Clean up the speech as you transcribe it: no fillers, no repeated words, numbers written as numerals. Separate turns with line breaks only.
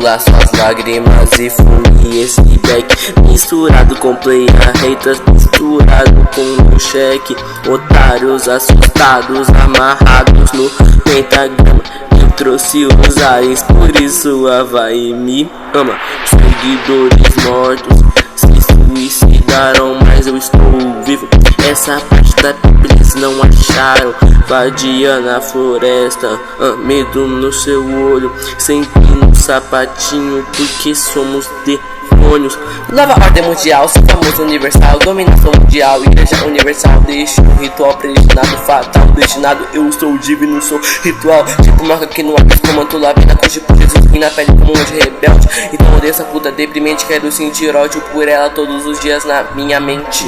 lá suas lágrimas e fui esse deck misturado com player haters, misturado com meu cheque. Otários assustados, amarrados no pentagrama. Eu trouxe os ares, por isso Havaí me ama. Seguidores mortos se suicidaram, mas eu estou vivo. Essa parte da Bíblia eles não acharam. Vadia na floresta, medo no seu olho, sempre no sapatinho, porque somos demônios. Nova ordem mundial, sou famoso universal, dominação mundial, igreja universal. Deixo um ritual predestinado, fatal, destinado. Eu sou divino, sou ritual. Tipo marca que no abismo, comando lá, vida coxa por Jesus, vim na pele como um anjo rebelde. Então odeio essa puta deprimente, quero sentir ódio por ela todos os dias na minha mente.